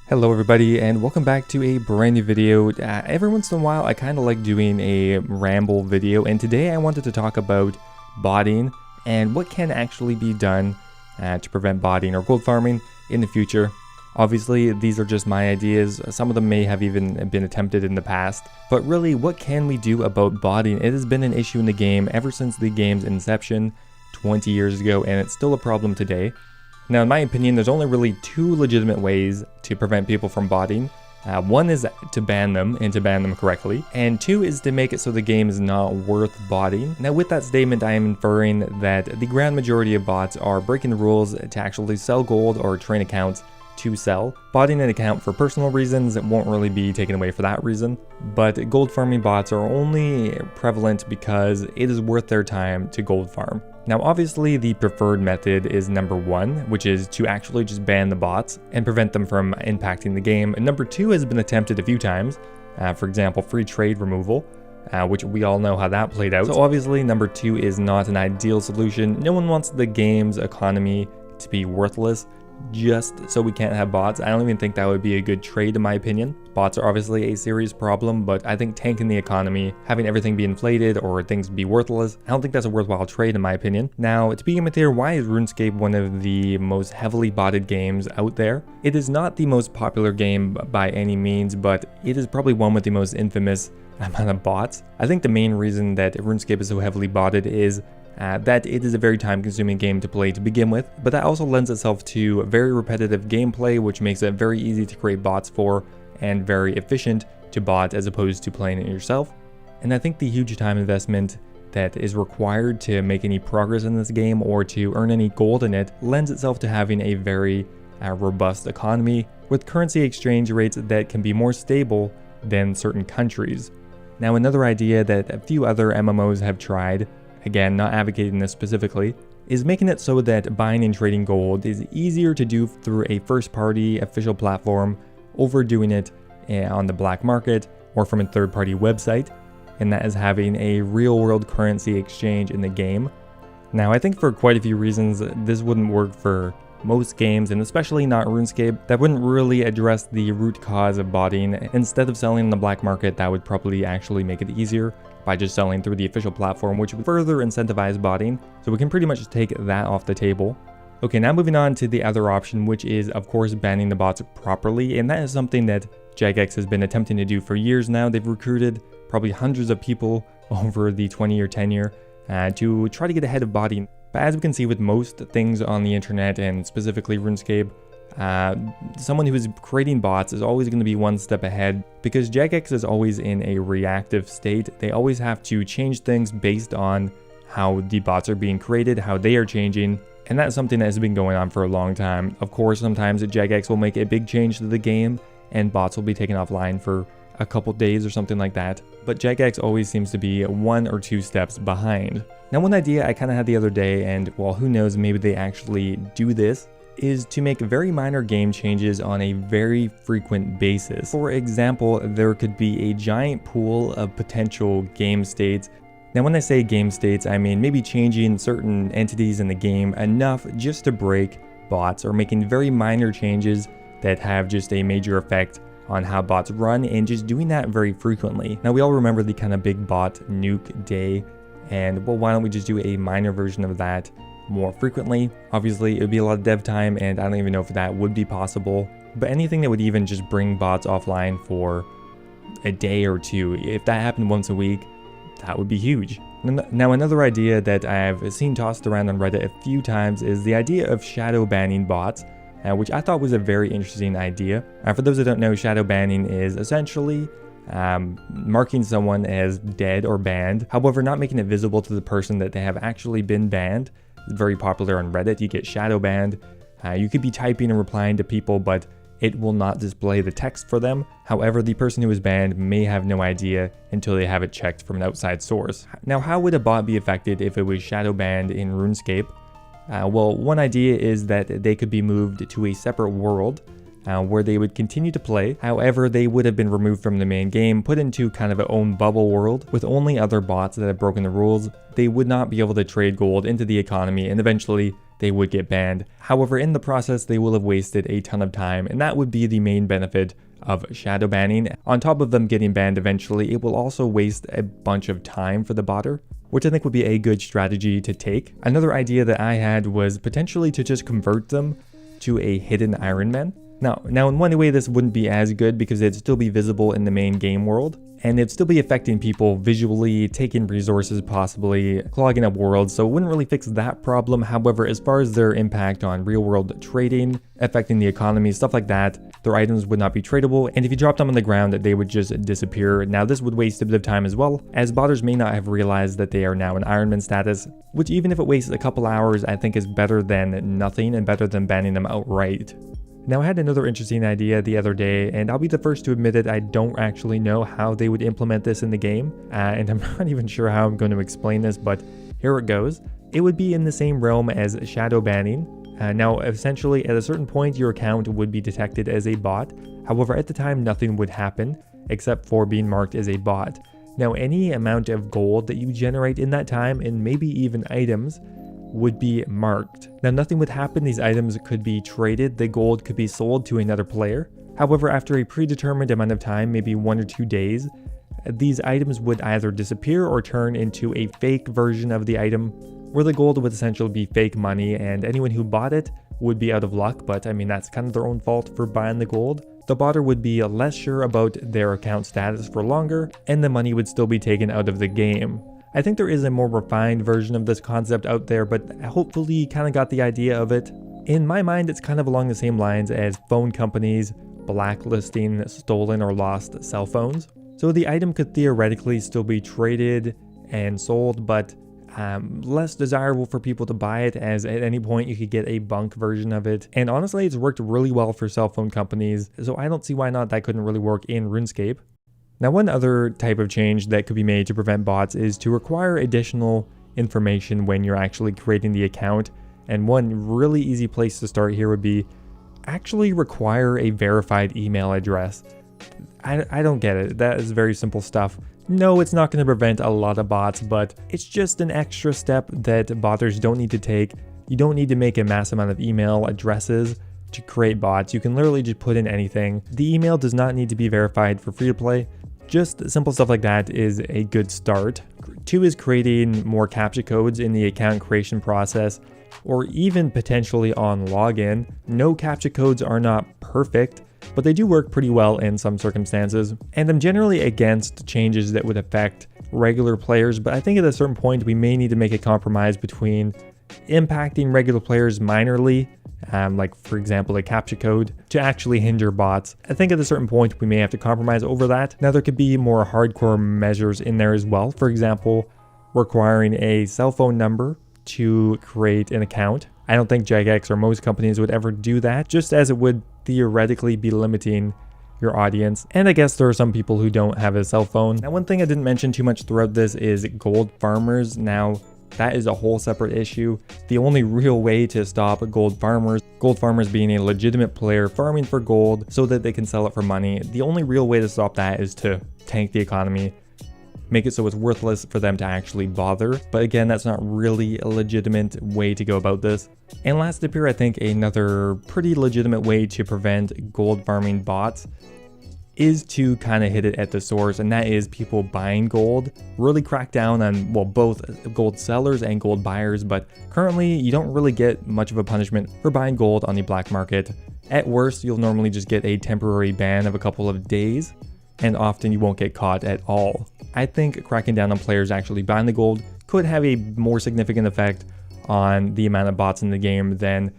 Hello everybody and welcome back to a brand new video. Every once in a while I kind of like doing a ramble video, and today I wanted to talk about botting and what can actually be done to prevent botting or gold farming in the future. Obviously these are just my ideas, some of them may have even been attempted in the past, but really what can we do about botting? It has been an issue in the game ever since the game's inception 20 years ago, and it's still a problem today. Now, in my opinion, there's only really two legitimate ways to prevent people from botting. One is to ban them, and to ban them correctly. And two is to make it so the game is not worth botting. Now, with that statement, I am inferring that the grand majority of bots are breaking the rules to actually sell gold or train accounts to sell. Botting an account for personal reasons won't really be taken away for that reason. But gold farming bots are only prevalent because it is worth their time to gold farm. Now obviously the preferred method is number one, which is to actually just ban the bots and prevent them from impacting the game. And number two has been attempted a few times, for example free trade removal, which we all know how that played out. So obviously number two is not an ideal solution. No one wants the game's economy to be worthless just so we can't have bots. I don't even think that would be a good trade in my opinion. Bots are obviously a serious problem, but I think tanking the economy, having everything be inflated or things be worthless, I don't think that's a worthwhile trade in my opinion. Now, to begin with here, why is RuneScape one of the most heavily botted games out there? It is not the most popular game by any means, but it is probably one with the most infamous amount of bots. I think the main reason that RuneScape is so heavily botted is that it is a very time-consuming game to play to begin with, but that also lends itself to very repetitive gameplay, which makes it very easy to create bots for and very efficient to bot as opposed to playing it yourself. And I think the huge time investment that is required to make any progress in this game or to earn any gold in it lends itself to having a very robust economy with currency exchange rates that can be more stable than certain countries. Now, another idea that a few other MMOs have tried, again, not advocating this specifically, is making it so that buying and trading gold is easier to do through a first-party official platform over doing it on the black market or from a third-party website, and that is having a real-world currency exchange in the game. Now, I think for quite a few reasons, this wouldn't work for most games, and especially not RuneScape. That wouldn't really address the root cause of botting. Instead of selling in the black market, that would probably actually make it easier by just selling through the official platform, which would further incentivize botting. So we can pretty much take that off the table. Okay, now moving on to the other option, which is of course banning the bots properly, and that is something that Jagex has been attempting to do for years now. They've recruited probably hundreds of people over the 20-year tenure to try to get ahead of botting. But as we can see with most things on the internet, and specifically RuneScape, someone who is creating bots is always going to be one step ahead, because Jagex is always in a reactive state. They always have to change things based on how the bots are being created, how they are changing, and that's something that has been going on for a long time. Of course, sometimes Jagex will make a big change to the game and bots will be taken offline for a couple days or something like that, but Jagex always seems to be one or two steps behind. Now, one idea I kind of had the other day, and well, who knows, maybe they actually do this, is to make very minor game changes on a very frequent basis. For example, there could be a giant pool of potential game states. Now, when I say game states, I mean maybe changing certain entities in the game enough just to break bots, or making very minor changes that have just a major effect on how bots run, and just doing that very frequently. Now, we all remember the kind of big bot nuke day, and well, why don't we just do a minor version of that more frequently? Obviously, it would be a lot of dev time, and I don't even know if that would be possible, but anything that would even just bring bots offline for a day or two, if that happened once a week, that would be huge. Now, another idea that I've seen tossed around on Reddit a few times is the idea of shadow banning bots, which I thought was a very interesting idea. For those that don't know, shadow banning is essentially marking someone as dead or banned, however not making it visible to the person that they have actually been banned. It's very popular on Reddit. You get shadow banned. You could be typing and replying to people, but it will not display the text for them. However, the person who is banned may have no idea until they have it checked from an outside source. Now, how would a bot be affected if it was shadow banned in RuneScape? Well, one idea is that they could be moved to a separate world where they would continue to play. However, they would have been removed from the main game, put into kind of an own bubble world with only other bots that have broken the rules. They would not be able to trade gold into the economy, and eventually they would get banned. However, in the process, they will have wasted a ton of time, and that would be the main benefit of shadow banning. On top of them getting banned eventually, it will also waste a bunch of time for the botter, which I think would be a good strategy to take. Another idea that I had was potentially to just convert them to a hidden Iron Man. Now in one way this wouldn't be as good because it'd still be visible in the main game world, and it'd still be affecting people visually, taking resources possibly, clogging up worlds, so it wouldn't really fix that problem. However, as far as their impact on real world trading, affecting the economy, stuff like that, their items would not be tradable, and if you dropped them on the ground, they would just disappear. Now this would waste a bit of time as well, as botters may not have realized that they are now in Iron Man status, which even if it wastes a couple hours, I think is better than nothing and better than banning them outright. Now I had another interesting idea the other day, and I'll be the first to admit it, I don't actually know how they would implement this in the game, and I'm not even sure how I'm going to explain this, but here it goes. It would be in the same realm as shadow banning. Now essentially at a certain point your account would be detected as a bot, however at the time nothing would happen except for being marked as a bot. Now any amount of gold that you generate in that time, and maybe even items, would be marked. Now nothing would happen, these items could be traded, the gold could be sold to another player. However, after a predetermined amount of time, maybe 1 or 2 days, these items would either disappear or turn into a fake version of the item, where the gold would essentially be fake money, and anyone who bought it would be out of luck, but I mean that's kind of their own fault for buying the gold. The botter would be less sure about their account status for longer, and the money would still be taken out of the game. I think there is a more refined version of this concept out there, but hopefully you kind of got the idea of it. In my mind, it's kind of along the same lines as phone companies blacklisting stolen or lost cell phones. So the item could theoretically still be traded and sold, but less desirable for people to buy it, as at any point you could get a bunk version of it. And honestly, it's worked really well for cell phone companies, so I don't see why not that couldn't really work in RuneScape. Now one other type of change that could be made to prevent bots is to require additional information when you're actually creating the account, and one really easy place to start here would be actually require a verified email address. I don't get it. That is very simple stuff. No, it's not going to prevent a lot of bots, but it's just an extra step that botters don't need to take. You don't need to make a mass amount of email addresses to create bots. You can literally just put in anything. The email does not need to be verified for free to play. Just simple stuff like that is a good start. 2 is creating more CAPTCHA codes in the account creation process, or even potentially on login. No CAPTCHA codes are not perfect, but they do work pretty well in some circumstances. And I'm generally against changes that would affect regular players, but I think at a certain point we may need to make a compromise between impacting regular players minorly, like for example a CAPTCHA code, to actually hinder bots. I think at a certain point we may have to compromise over that. Now there could be more hardcore measures in there as well. For example, requiring a cell phone number to create an account. I don't think Jagex or most companies would ever do that, just as it would theoretically be limiting your audience. And I guess there are some people who don't have a cell phone. Now one thing I didn't mention too much throughout this is gold farmers. Now that is a whole separate issue. The only real way to stop gold farmers being a legitimate player farming for gold so that they can sell it for money, the only real way to stop that is to tank the economy, make it so it's worthless for them to actually bother. But again, that's not really a legitimate way to go about this. And last up here, I think another pretty legitimate way to prevent gold farming bots is to kind of hit it at the source, and that is people buying gold. Really crack down on, well, both gold sellers and gold buyers, but currently you don't really get much of a punishment for buying gold on the black market. At worst, you'll normally just get a temporary ban of a couple of days, and often you won't get caught at all. I think cracking down on players actually buying the gold could have a more significant effect on the amount of bots in the game than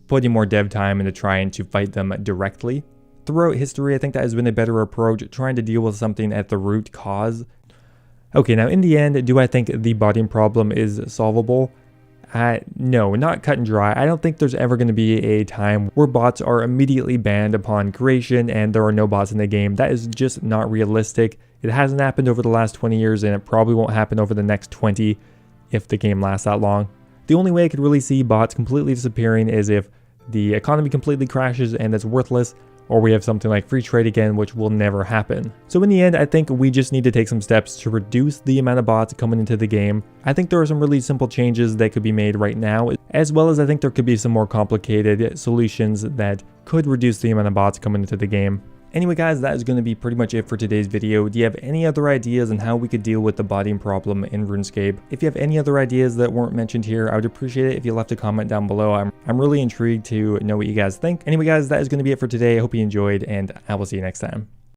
putting more dev time into trying to fight them directly. Throughout history, I think that has been a better approach, trying to deal with something at the root cause. Okay, now in the end, do I think the botting problem is solvable? No, not cut and dry. I don't think there's ever going to be a time where bots are immediately banned upon creation and there are no bots in the game. That is just not realistic. It hasn't happened over the last 20 years, and it probably won't happen over the next 20 if the game lasts that long. The only way I could really see bots completely disappearing is if the economy completely crashes and it's worthless, or we have something like free trade again, which will never happen. So in the end, I think we just need to take some steps to reduce the amount of bots coming into the game. I think there are some really simple changes that could be made right now, as well as I think there could be some more complicated solutions that could reduce the amount of bots coming into the game. Anyway guys, that is going to be pretty much it for today's video. Do you have any other ideas on how we could deal with the botting problem in RuneScape? If you have any other ideas that weren't mentioned here, I would appreciate it if you left a comment down below. I'm really intrigued to know what you guys think. Anyway guys, that is going to be it for today. I hope you enjoyed, and I will see you next time.